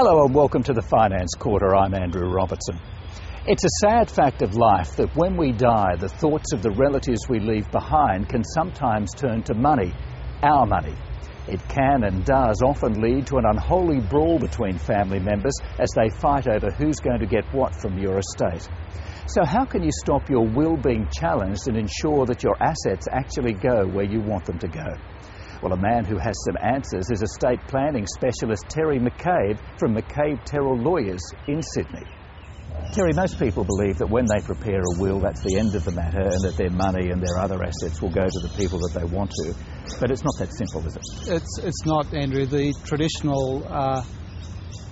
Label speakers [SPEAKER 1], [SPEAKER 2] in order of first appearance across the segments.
[SPEAKER 1] Hello and welcome to the Finance Quarter. I'm Andrew Robertson. It's a sad fact of life that when we die, the thoughts of the relatives we leave behind can sometimes turn to money, our money. It can and does often lead to an unholy brawl between family members as they fight over who's going to get what from your estate. So how can you stop your will being challenged and ensure that your assets actually go where you want them to go? Well, a man who has some answers is estate planning specialist Terry McCabe from McCabe Terrell Lawyers in Sydney. Terry, most people believe that when they prepare a will, that's the end of the matter and that their money and their other assets will go to the people that they want to. But it's not that simple, is it?
[SPEAKER 2] It's not, Andrew. The traditional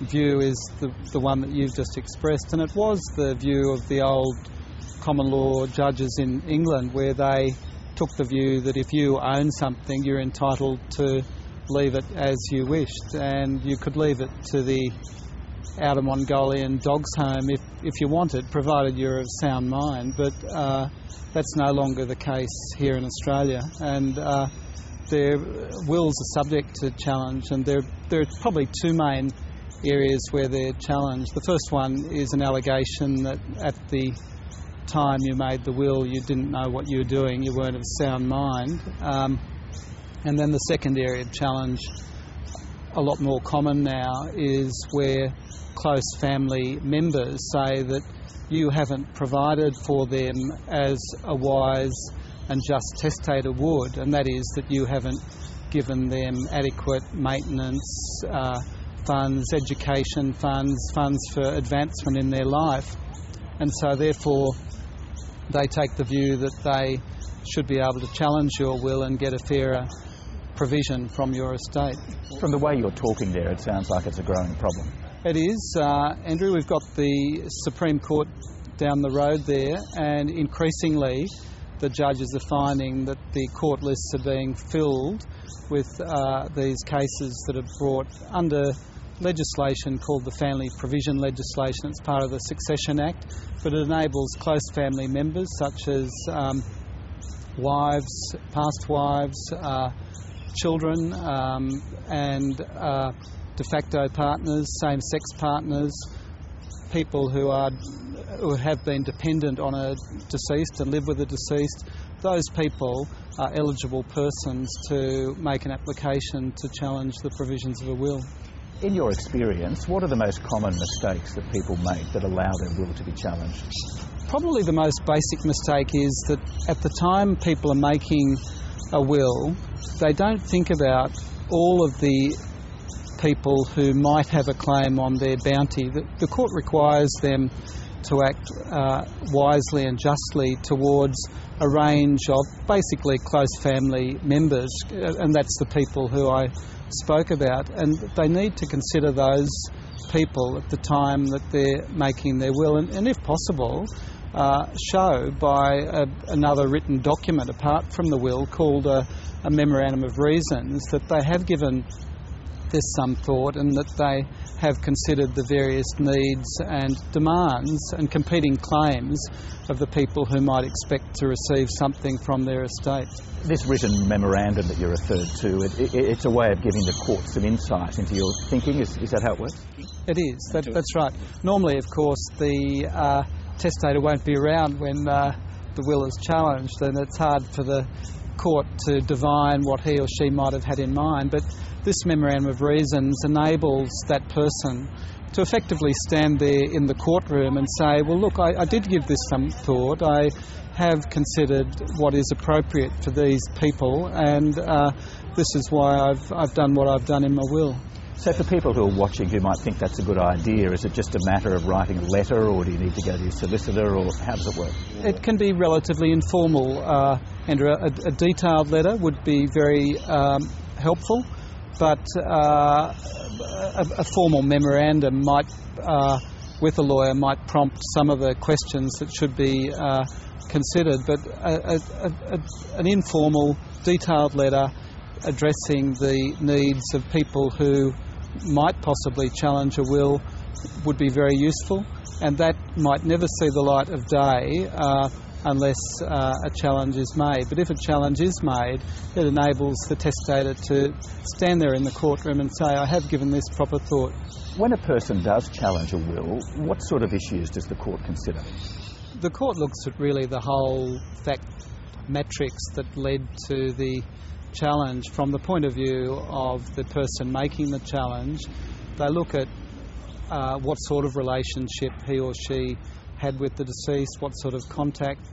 [SPEAKER 2] view is the one that you've just expressed, and it was the view of the old common law judges in England, where they took the view that if you own something, you're entitled to leave it as you wished, and you could leave it to the outer Mongolian dog's home if you wanted, provided you're of sound mind. But that's no longer the case here in Australia, and their wills are subject to challenge, and there are probably two main areas where they're challenged. The first one is an allegation that at the time you made the will you didn't know what you were doing, you weren't of sound mind. And then the second area of challenge, a lot more common now, is where close family members say that you haven't provided for them as a wise and just testator would, and that is that you haven't given them adequate maintenance funds, education funds for advancement in their life. And so therefore they take the view that they should be able to challenge your will and get a fairer provision from your estate.
[SPEAKER 1] From the way you're talking there, it sounds like it's a growing problem.
[SPEAKER 2] It is, Andrew. We've got the Supreme Court down the road there, and increasingly the judges are finding that the court lists are being filled with these cases that are brought under legislation called the Family Provision Legislation. It's part of the Succession Act, but it enables close family members such as wives, past wives, children, and de facto partners, same-sex partners, people who have been dependent on a deceased and live with a deceased. Those people are eligible persons to make an application to challenge the provisions of a will.
[SPEAKER 1] In your experience, what are the most common mistakes that people make that allow their will to be challenged?
[SPEAKER 2] Probably the most basic mistake is that at the time people are making a will, they don't think about all of the people who might have a claim on their bounty. The court requires them to act wisely and justly towards a range of basically close family members, and that's the people who I spoke about, and they need to consider those people at the time that they're making their will, and if possible show by another written document apart from the will called a memorandum of reasons that they have given this some thought and that they have considered the various needs and demands and competing claims of the people who might expect to receive something from their estate.
[SPEAKER 1] This written memorandum that you referred to, it's a way of giving the court some insight into your thinking. Is that how it works?
[SPEAKER 2] It is. That's right. Normally, of course, the testator won't be around when the will is challenged, and it's hard for the court to divine what he or she might have had in mind. But this memorandum of reasons enables that person to effectively stand there in the courtroom and say, well, look, I did give this some thought. I have considered what is appropriate for these people, and this is why I've done what I've done in my will.
[SPEAKER 1] So for people who are watching who might think that's a good idea, is it just a matter of writing a letter, or do you need to go to your solicitor, or how does it work? It
[SPEAKER 2] can be relatively informal, Andrew. A detailed letter would be very helpful, but a formal memorandum might, with a lawyer, might prompt some of the questions that should be considered. But an informal, detailed letter addressing the needs of people who might possibly challenge a will would be very useful, and that might never see the light of day unless a challenge is made. But if a challenge is made, it enables the testator to stand there in the courtroom and say, I have given this proper thought.
[SPEAKER 1] When a person does challenge a will, what sort of issues does the court consider?
[SPEAKER 2] The court looks at really the whole fact matrix that led to the challenge. From the point of view of the person making the challenge, they look at what sort of relationship he or she had with the deceased, what sort of contact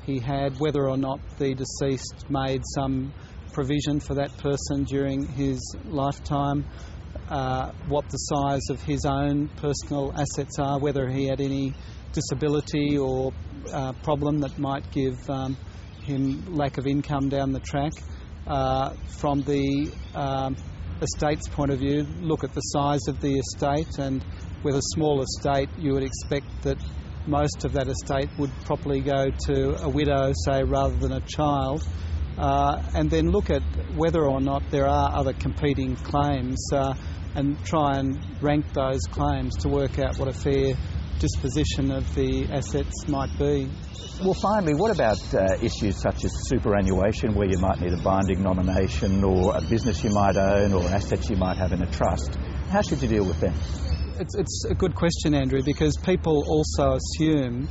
[SPEAKER 2] he had, whether or not the deceased made some provision for that person during his lifetime, what the size of his own personal assets are, whether he had any disability or problem that might give him lack of income down the track. From the estate's point of view, look at the size of the estate, and with a small estate you would expect that most of that estate would properly go to a widow, say, rather than a child, and then look at whether or not there are other competing claims and try and rank those claims to work out what a fair disposition of the assets might be.
[SPEAKER 1] Well, finally, what about issues such as superannuation, where you might need a binding nomination, or a business you might own, or assets you might have in a trust? How should you deal with them?
[SPEAKER 2] It's a good question, Andrew, because people also assume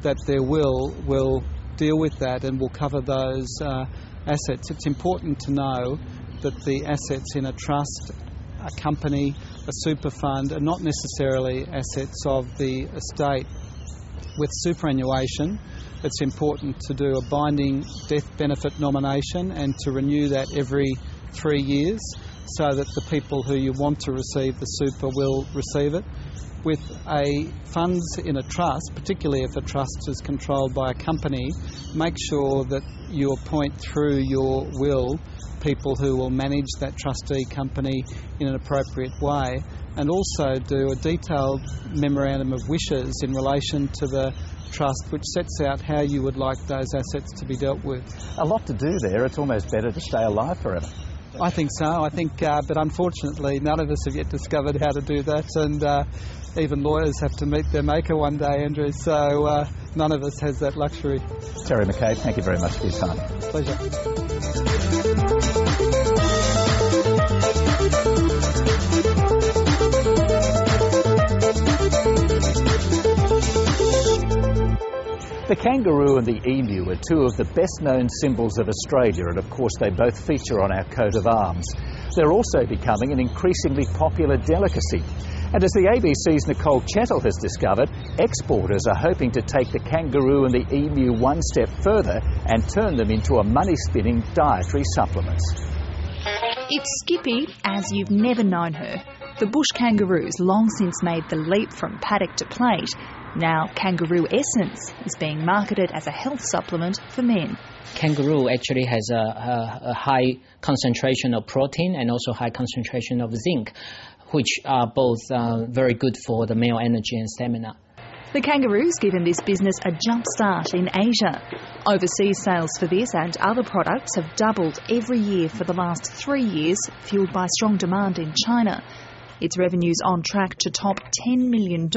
[SPEAKER 2] that their will deal with that and will cover those assets. It's important to know that the assets in a trust, a company, a super fund are not necessarily assets of the estate. With superannuation, it's important to do a binding death benefit nomination and to renew that every 3 years, so that the people who you want to receive the super will receive it. With funds in a trust, particularly if a trust is controlled by a company, make sure that you appoint through your will people who will manage that trustee company in an appropriate way, and also do a detailed memorandum of wishes in relation to the trust, which sets out how you would like those assets to be dealt with.
[SPEAKER 1] A lot to do there. It's almost better to stay alive forever.
[SPEAKER 2] I think so. But unfortunately, none of us have yet discovered how to do that, and even lawyers have to meet their maker one day, Andrew, so none of us has that luxury.
[SPEAKER 1] Terry McCabe, thank you very much for your time.
[SPEAKER 2] Pleasure.
[SPEAKER 1] The kangaroo and the emu are two of the best-known symbols of Australia, and of course they both feature on our coat of arms. They're also becoming an increasingly popular delicacy. And as the ABC's Nicole Chettle has discovered, exporters are hoping to take the kangaroo and the emu one step further and turn them into a money-spinning dietary supplement.
[SPEAKER 3] It's Skippy as you've never known her. The bush kangaroo's long since made the leap from paddock to plate. Now Kangaroo Essence is being marketed as a health supplement for men.
[SPEAKER 4] Kangaroo actually has a high concentration of protein and also high concentration of zinc, which are both very good for the male energy and stamina.
[SPEAKER 3] The kangaroo's given this business a jump start in Asia. Overseas sales for this and other products have doubled every year for the last 3 years, fuelled by strong demand in China. Its revenue's on track to top $10 million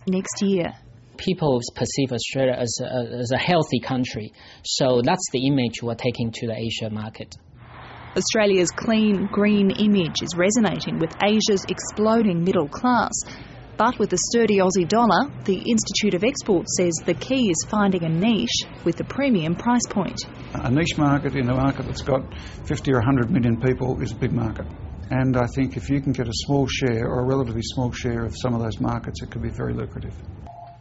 [SPEAKER 3] next year.
[SPEAKER 4] People perceive Australia as a healthy country, so that's the image we're taking to the Asia market.
[SPEAKER 3] Australia's clean, green image is resonating with Asia's exploding middle class. But with the sturdy Aussie dollar, the Institute of Exports says the key is finding a niche with the premium price point.
[SPEAKER 5] A niche market in a market that's got 50 or 100 million people is a big market. And I think if you can get a small share, or a relatively small share of some of those markets, it could be very lucrative.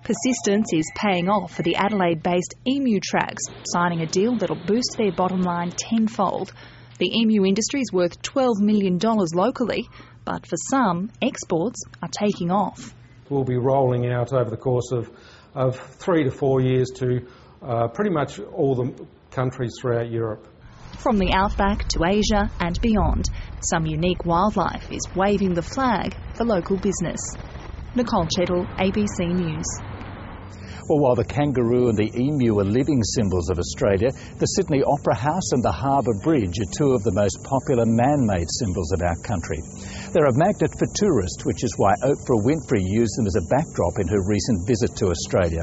[SPEAKER 3] Persistence is paying off for the Adelaide-based Emu Tracks, signing a deal that'll boost their bottom line tenfold. The emu industry is worth $12 million locally, but for some, exports are taking off.
[SPEAKER 6] We'll be rolling out over the course of 3 to 4 years to pretty much all the countries throughout Europe.
[SPEAKER 3] From the outback to Asia and beyond, some unique wildlife is waving the flag for local business. Nicole Chettle, ABC News.
[SPEAKER 1] Well, while the kangaroo and the emu are living symbols of Australia, the Sydney Opera House and the Harbour Bridge are two of the most popular man-made symbols of our country. They're a magnet for tourists, which is why Oprah Winfrey used them as a backdrop in her recent visit to Australia.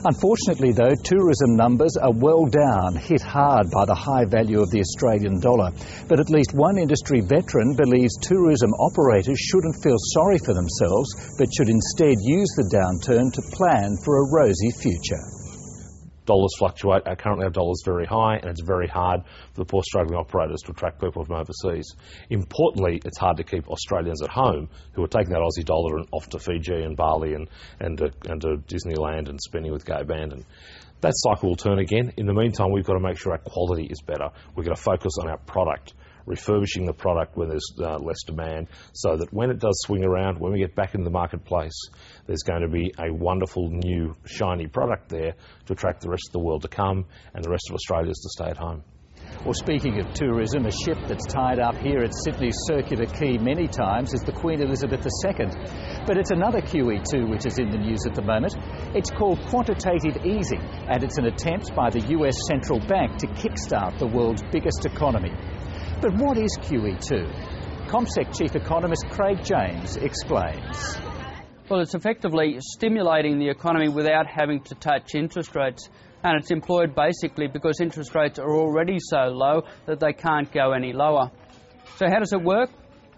[SPEAKER 1] Unfortunately, though, tourism numbers are well down, hit hard by the high value of the Australian dollar. But at least one industry veteran believes tourism operators shouldn't feel sorry for themselves, but should instead use the downturn to plan for a rosy future.
[SPEAKER 7] Dollars fluctuate. Currently our dollar's very high, and it's very hard for the poor struggling operators to attract people from overseas. Importantly, it's hard to keep Australians at home who are taking that Aussie dollar and off to Fiji and Bali and to Disneyland and spending with Gay Band. That cycle will turn again. In the meantime, we've got to make sure our quality is better. We've got to focus on our product, refurbishing the product when there's less demand, so that when it does swing around, when we get back into the marketplace, there's going to be a wonderful new shiny product there to attract the rest of the world to come and the rest of Australians to stay at home.
[SPEAKER 1] Well, speaking of tourism, a ship that's tied up here at Sydney's Circular Quay many times is the Queen Elizabeth II. But it's another QE2 which is in the news at the moment. It's called quantitative easing, and it's an attempt by the US Central Bank to kickstart the world's biggest economy. But what is QE2? CommSec Chief Economist Craig James explains.
[SPEAKER 8] Well, it's effectively stimulating the economy without having to touch interest rates. And it's employed basically because interest rates are already so low that they can't go any lower. So how does it work?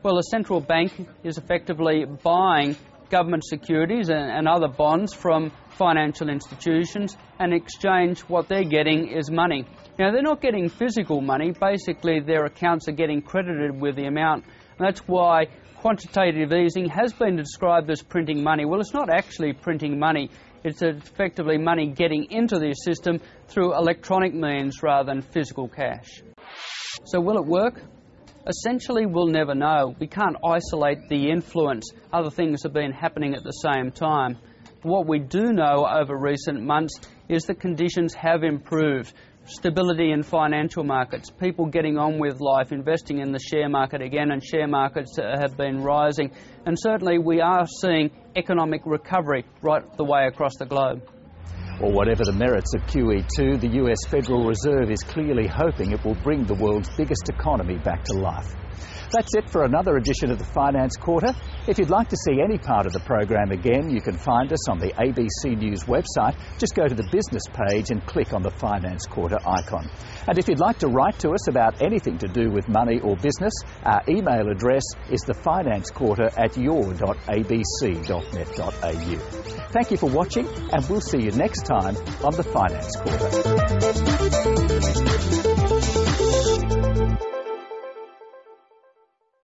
[SPEAKER 8] Well, a central bank is effectively buying government securities and other bonds from financial institutions, and in exchange what they're getting is money. Now, they're not getting physical money. Basically, their accounts are getting credited with the amount. And that's why quantitative easing has been described as printing money. Well, it's not actually printing money. It's effectively money getting into the system through electronic means rather than physical cash. So will it work? Essentially, we'll never know. We can't isolate the influence. Other things have been happening at the same time. What we do know over recent months is that conditions have improved. Stability in financial markets, people getting on with life, investing in the share market again, and share markets have been rising. And certainly we are seeing economic recovery right the way across the globe.
[SPEAKER 1] Well, whatever the merits of QE2, the US Federal Reserve is clearly hoping it will bring the world's biggest economy back to life. That's it for another edition of the Finance Quarter. If you'd like to see any part of the program again, you can find us on the ABC News website. Just go to the business page and click on the Finance Quarter icon. And if you'd like to write to us about anything to do with money or business, our email address is thefinancequarter@your.abc.net.au. Thank you for watching, and we'll see you next time on the Finance Quarter.